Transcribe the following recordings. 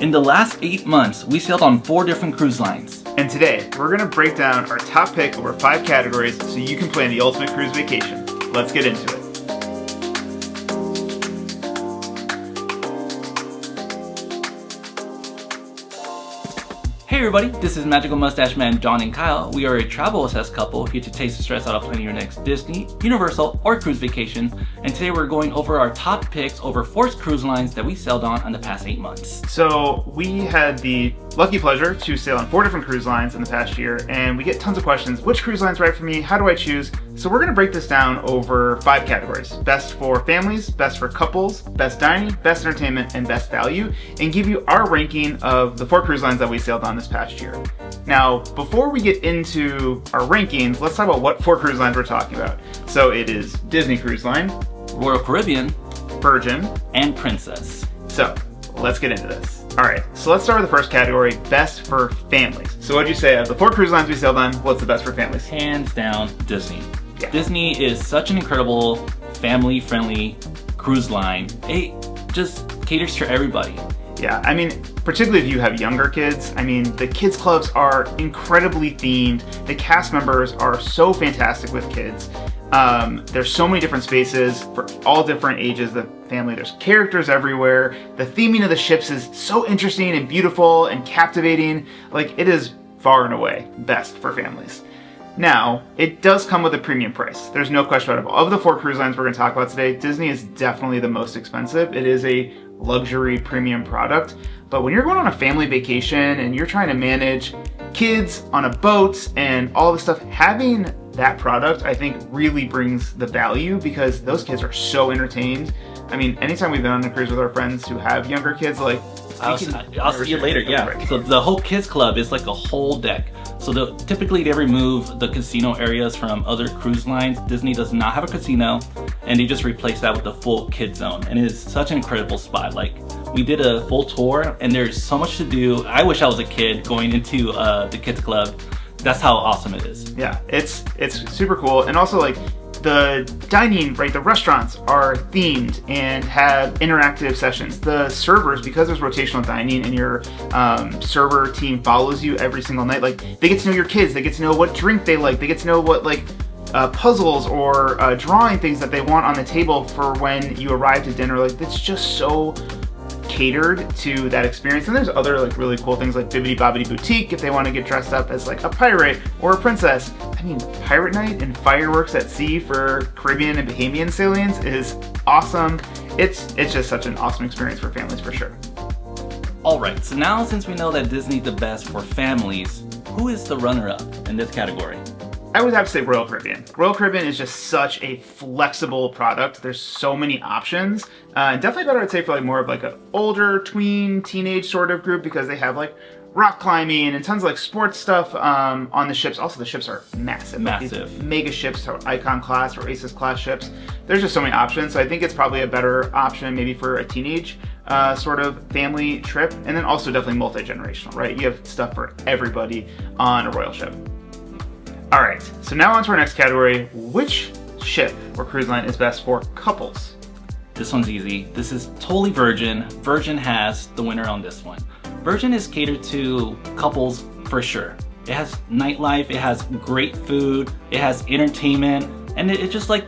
In the last 8 months, we sailed on 4 different cruise lines. And today, we're going to break down our top pick over 5 categories so you can plan the ultimate cruise vacation. Let's get into it. Hey everybody, this is Magical Mustache Man John and Kyle. We are a travel-obsessed couple here to taste the stress out of planning your next Disney, Universal, or cruise vacation. And today we're going over our top picks over 4 cruise lines that we sailed on in the past 8 months. So we had the lucky pleasure to sail on 4 different cruise lines in the past year, and we get tons of questions. Which cruise line's right for me? How do I choose? So we're going to break this down over 5 categories. Best for families, best for couples, best dining, best entertainment, and best value, and give you our ranking of the 4 cruise lines that we sailed on this past year. Now, before we get into our rankings, let's talk about what 4 cruise lines we're talking about. So it is Disney Cruise Line, Royal Caribbean, Virgin, and Princess. So let's get into this. All right, so let's start with the first category, best for families. So what'd you say of the 4 cruise lines we sailed on, what's the best for families? Hands down, Disney. Yeah. Disney is such an incredible, family-friendly cruise line. It just caters to everybody. Yeah, I mean, particularly if you have younger kids, I mean, the kids clubs are incredibly themed. The cast members are so fantastic with kids. There's so many different spaces for all different ages of the family. There's characters everywhere. The theming of the ships is so interesting and beautiful and captivating. Like, it is far and away best for families. Now, it does come with a premium price. There's no question about it. Of the 4 cruise lines we're going to talk about today, Disney is definitely the most expensive. It is a luxury premium product. But when you're going on a family vacation and you're trying to manage kids on a boat and all this stuff, having that product, I think, really brings the value because those kids are so entertained. I mean, anytime we've been on a cruise with our friends who have younger kids, like, I'll see you later, yeah. So the whole kids club is like a whole deck. So typically they remove the casino areas from other cruise lines. Disney does not have a casino, and they just replace that with the full kids zone. And it is such an incredible spot. Like, we did a full tour, and there's so much to do. I wish I was a kid going into the kids club. That's how awesome it is. Yeah, it's super cool. And also, like, the dining, right, the restaurants are themed and have interactive sessions. The servers, because there's rotational dining and your server team follows you every single night, like, they get to know your kids, they get to know what drink they like, they get to know what, like, puzzles or drawing things that they want on the table for when you arrive to dinner. Like, it's just so catered to that experience. And there's other, like, really cool things like Bibbidi Bobbidi Boutique if they want to get dressed up as, like, a pirate or a princess. I mean, pirate night and fireworks at sea for Caribbean and Bahamian sailings is awesome. It's just such an awesome experience for families for sure. Alright, so now since we know that Disney's the best for families, who is the runner-up in this category? I would have to say Royal Caribbean. Royal Caribbean is just such a flexible product. There's so many options. Definitely better, I'd say, for like more of like an older tween, teenage sort of group because they have like rock climbing and tons of like sports stuff on the ships. Also, the ships are massive. Massive. These mega ships, or Icon class or Aces class ships. There's just so many options. So I think it's probably a better option maybe for a teenage sort of family trip. And then also definitely multi-generational, right? You have stuff for everybody on a Royal ship. All right, so now on to our next category. Which ship or cruise line is best for couples? This one's easy. This is totally Virgin. Virgin has the winner on this one. Virgin is catered to couples for sure. It has nightlife, it has great food, it has entertainment, and it's just like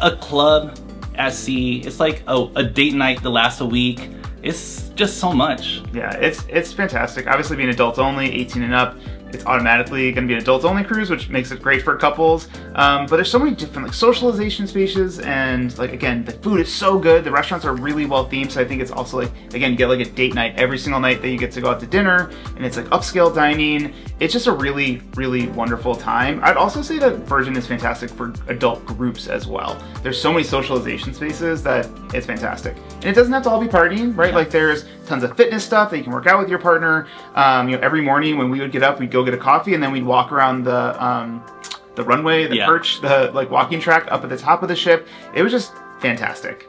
a club at sea. It's like a date night that lasts a week. It's just so much. Yeah, it's fantastic. Obviously being adults only, 18 and up, it's automatically going to be an adults-only cruise, which makes it great for couples. But there's so many different like socialization spaces, and like again, the food is so good. The restaurants are really well themed, so I think it's also like, again, you get like a date night every single night that you get to go out to dinner, and it's like upscale dining. It's just a really, really wonderful time. I'd also say that Virgin is fantastic for adult groups as well. There's so many socialization spaces that it's fantastic, and it doesn't have to all be partying, right? Yeah. Like there's tons of fitness stuff that you can work out with your partner. Every morning when we would get up, we'd go get a coffee, and then we'd walk around the runway, the perch, the like walking track up at the top of the ship. It was just fantastic.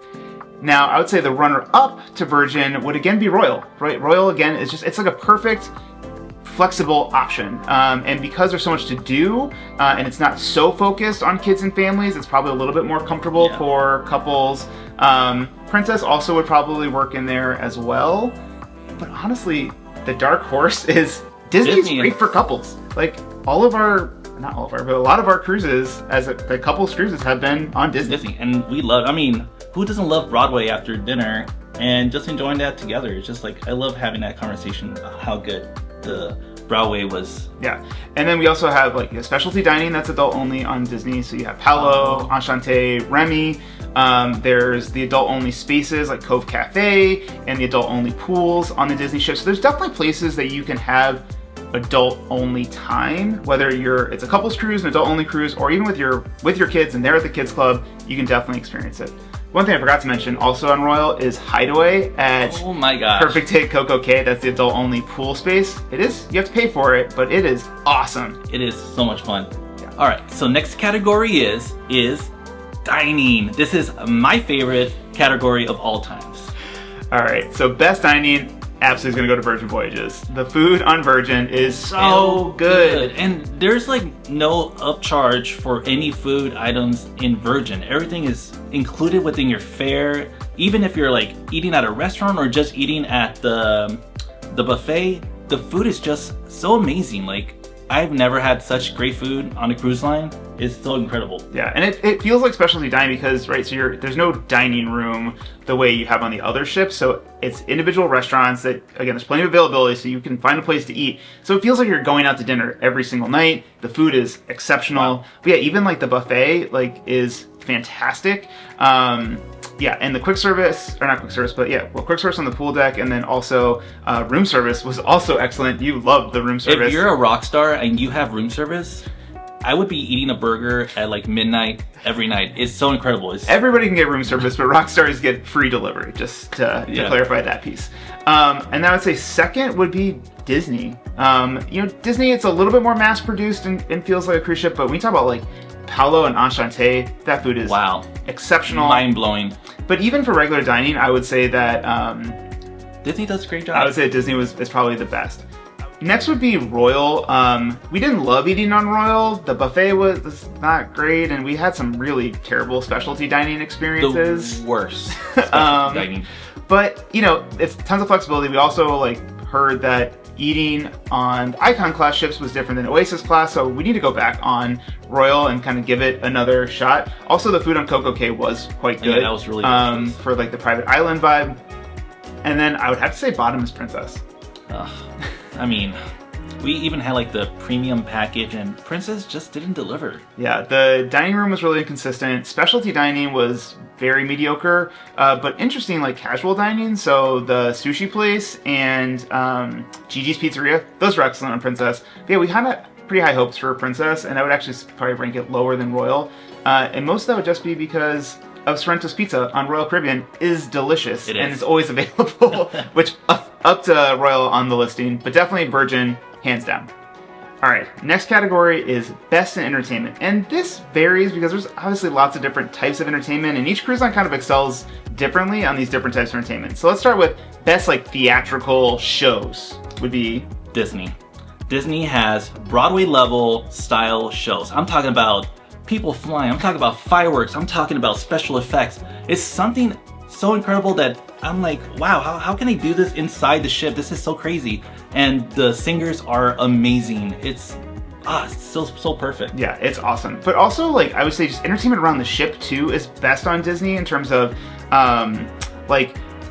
Now, I would say the runner-up to Virgin would again be Royal, right? Royal, again, is it's like a perfect flexible option. And because there's so much to do, and it's not so focused on kids and families, it's probably a little bit more comfortable for couples. Princess also would probably work in there as well. But honestly, the dark horse is Disney's great for couples. Like all of our, not all of our, but a lot of our cruises the couples cruises have been on Disney. And we love, I mean, who doesn't love Broadway after dinner and just enjoying that together? It's just like, I love having that conversation about how good the Broadway was. Yeah, and then we also have like a specialty dining that's adult only on Disney. So you have Palo, Enchante, Remy. There's the adult only spaces like Cove Cafe and the adult only pools on the Disney ship. So there's definitely places that you can have adult only time, whether it's a couples cruise, an adult only cruise, or even with your kids and they're at the kids club, you can definitely experience it. One thing I forgot to mention also on Royal is Hideaway at oh my gosh. Perfect Day Coco Cay. That's the adult only pool space. You have to pay for it, but it is awesome. It is so much fun. Yeah. All right, so next category is dining. This is my favorite category of all times. All right, so best dining, absolutely is gonna go to Virgin Voyages. The food on Virgin is so good. And there's like no upcharge for any food items in Virgin. Everything is included within your fare. Even if you're like eating at a restaurant or just eating at the buffet, the food is just so amazing. Like, I've never had such great food on a cruise line. It's so incredible. Yeah, and it feels like specialty dining because, right, so there's no dining room the way you have on the other ships. So it's individual restaurants that, again, there's plenty of availability so you can find a place to eat. So it feels like you're going out to dinner every single night. The food is exceptional. Wow. But yeah, even like the buffet is fantastic. Yeah, and the quick service, or not quick service, but yeah, well, quick service on the pool deck, and then also room service was also excellent. You loved the room service. If you're a rock star and you have room service, I would be eating a burger at like midnight every night. It's so incredible. Everybody can get room service, but rock stars get free delivery, just to clarify that piece. And then I would say second would be Disney. Disney, it's a little bit more mass produced and feels like a cruise ship, but when you talk about like Palo and Enchante, that food is exceptional. Mind-blowing. But even for regular dining, I would say that Disney does a great job. I would say Disney is probably the best. Next would be Royal. We didn't love eating on Royal. The buffet was not great, and we had some really terrible specialty dining experiences. The worst specialty dining. But, it's tons of flexibility. We also heard that eating on Icon class ships was different than Oasis class, so we need to go back on Royal and kind of give it another shot. Also, the food on Coco Cay was quite good. Yeah, that was really good. For the private island vibe. And then I would have to say bottom is Princess. I mean, we even had the premium package and Princess just didn't deliver. Yeah, the dining room was really inconsistent. Specialty dining was very mediocre, but interesting casual dining. So the sushi place and Gigi's Pizzeria, those were excellent on Princess. But yeah, we had pretty high hopes for Princess, and I would actually probably rank it lower than Royal. And most of that would just be because of Sorrento's Pizza on Royal Caribbean is delicious and it's always available, which up to Royal on the listing, but definitely Virgin, hands down. All right, next category is Best in Entertainment. And this varies because there's obviously lots of different types of entertainment, and each cruise line kind of excels differently on these different types of entertainment. So let's start with best theatrical shows would be Disney. Disney has Broadway-level style shows. I'm talking about people flying, I'm talking about fireworks, I'm talking about special effects. It's something so incredible that I'm like, wow, how can they do this inside the ship? This is so crazy. And the singers are amazing. It's so perfect. Yeah, it's awesome. But also, I would say just entertainment around the ship too is best on Disney in terms of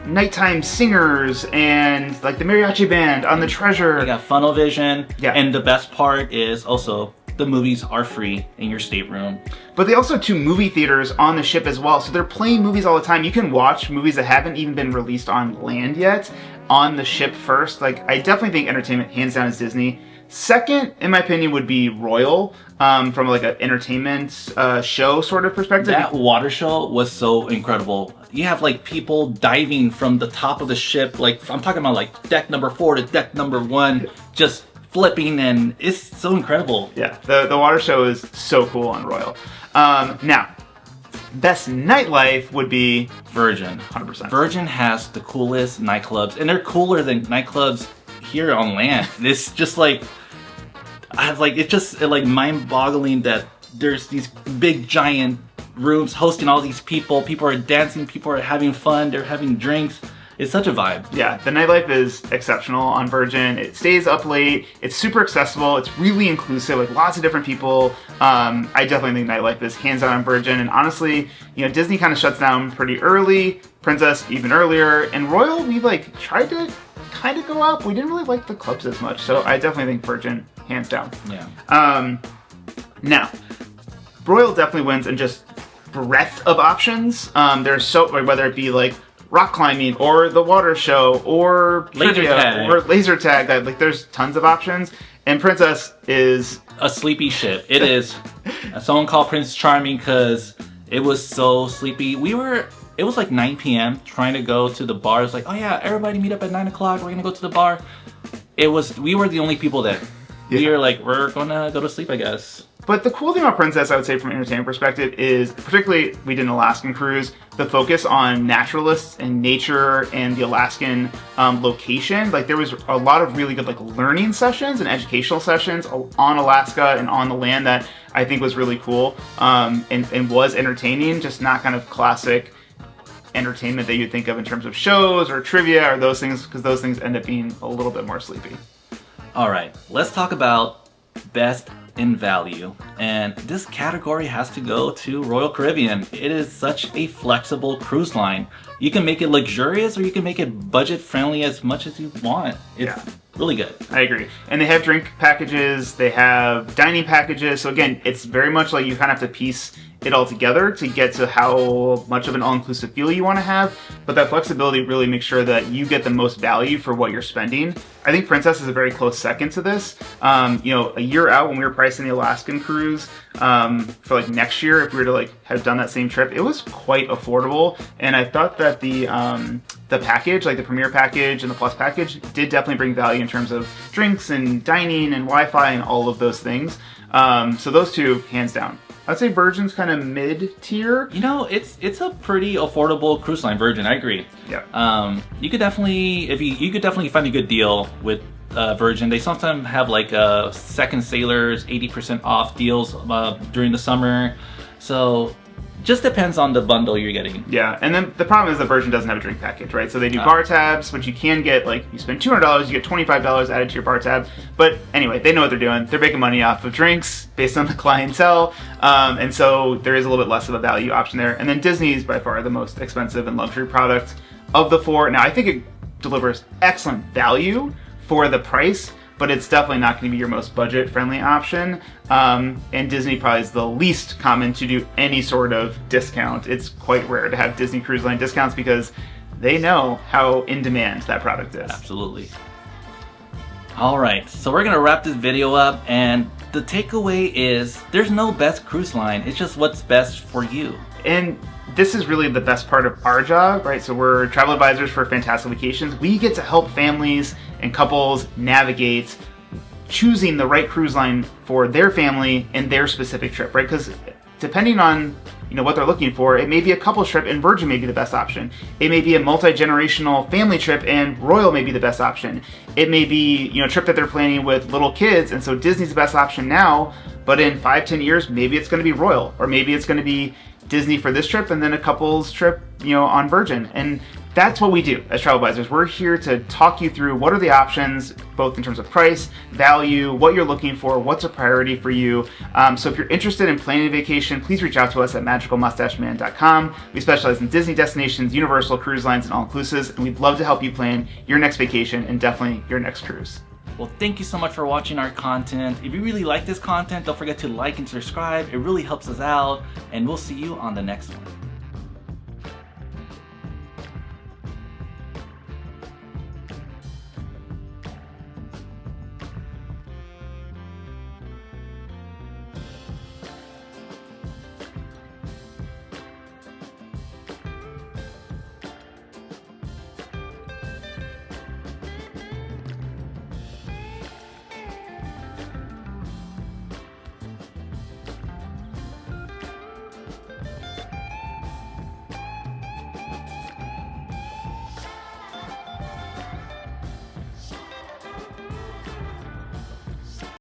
nighttime singers and the mariachi band on the Treasure. You got funnel vision. Yeah. And the best part is also the movies are free in your stateroom. But they also have 2 movie theaters on the ship as well. So they're playing movies all the time. You can watch movies that haven't even been released on land yet on the ship first. I definitely think entertainment hands down is Disney. Second, in my opinion, would be Royal, from an entertainment show sort of perspective. That water show was so incredible. You have people diving from the top of the ship. I'm talking about deck number 4 to deck number 1, just flipping, and it's so incredible. Yeah, the water show is so cool on Royal. Now, best nightlife would be Virgin. 100%. Virgin has the coolest nightclubs, and they're cooler than nightclubs here on land. It's just it's just mind-boggling that there's these big giant rooms hosting all these people. People are dancing, people are having fun, they're having drinks. It's such a vibe. Yeah, the nightlife is exceptional on Virgin. It stays up late. It's super accessible. It's really inclusive, like lots of different people. I definitely think nightlife is hands down on Virgin. And honestly, you know, Disney kind of shuts down pretty early. Princess even earlier. And Royal, we like tried to kind of go up. We didn't really like the clubs as much. So I definitely think Virgin, hands down. Yeah. Now, Royal definitely wins in just breadth of options. There's so, whether it be like rock climbing or the water show or laser tag or laser tag, like there's tons of options. And Princess is a sleepy ship. It is. Someone called Prince Charming because it was so sleepy. It was like 9 p.m. trying to go to the bar. It's like, oh yeah, everybody meet up at 9 o'clock. We're gonna go to the bar. We were the only people there. Yeah. We were like, we're gonna go to sleep, I guess. But the cool thing about Princess, I would say from an entertainment perspective, is particularly we did an Alaskan cruise, the focus on naturalists and nature and the Alaskan location. Like there was a lot of really good like learning sessions and educational sessions on Alaska and on the land that I think was really cool and was entertaining, just not kind of classic entertainment that you'd think of in terms of shows or trivia or those things, because those things end up being a little bit more sleepy. All right, let's talk about best in value, and this category has to go to Royal Caribbean. It is such a flexible cruise line. You can make it luxurious or you can make it budget friendly as much as you want. It's really good. I agree. And they have drink packages, they have dining packages, so again, it's very much like you kind of have to piece it all together to get to how much of an all-inclusive feel you want to have, but that flexibility really makes sure that you get the most value for what you're spending. I think Princess is a very close second to this. You know, a year out when we were pricing the Alaskan cruise for like next year, if we were to like have done that same trip, it was quite affordable, and I thought that the package, like the Premier package and the Plus package, did definitely bring value in terms of drinks and dining and Wi-Fi and all of those things. So those two, hands down. I'd say Virgin's kind of mid-tier. You know, it's a pretty affordable cruise line, Virgin. I agree. Yeah. You could definitely, you could definitely find a good deal with Virgin. They sometimes have like second sailors 80% off deals during the summer. So just depends on the bundle you're getting. Yeah, and then the problem is the Virgin doesn't have a drink package, right? So they do bar tabs, which you can get, like, you spend $200, you get $25 added to your bar tab. But anyway, they know what they're doing. They're making money off of drinks based on the clientele. And so there is a little bit less of a value option there. And then Disney is by far the most expensive and luxury product of the four. Now, I think it delivers excellent value for the price, but it's definitely not going to be your most budget-friendly option. And Disney probably is the least common to do any sort of discount. It's quite rare to have Disney Cruise Line discounts because they know how in demand that product is. Absolutely. All right, so we're gonna wrap this video up, and the takeaway is there's no best cruise line. It's just what's best for you. And this is really the best part of our job, right? So we're travel advisors for Fantastic Vacations. We get to help families and couples navigate choosing the right cruise line for their family and their specific trip, right? Because depending on what they're looking for, it may be a couples trip and Virgin may be the best option. It may be a multi-generational family trip and Royal may be the best option. It may be a trip that they're planning with little kids, and so Disney's the best option now, but in 5-10 years, maybe it's going to be Royal, or maybe it's going to be Disney for this trip and then a couples trip on Virgin. And that's what we do as travel advisors. We're here to talk you through what are the options, both in terms of price, value, what you're looking for, what's a priority for you. So if you're interested in planning a vacation, please reach out to us at magicalmustacheman.com. We specialize in Disney destinations, Universal cruise lines, and all-inclusives, and we'd love to help you plan your next vacation and definitely your next cruise. Well, thank you so much for watching our content. If you really like this content, don't forget to like and subscribe. It really helps us out, and we'll see you on the next one.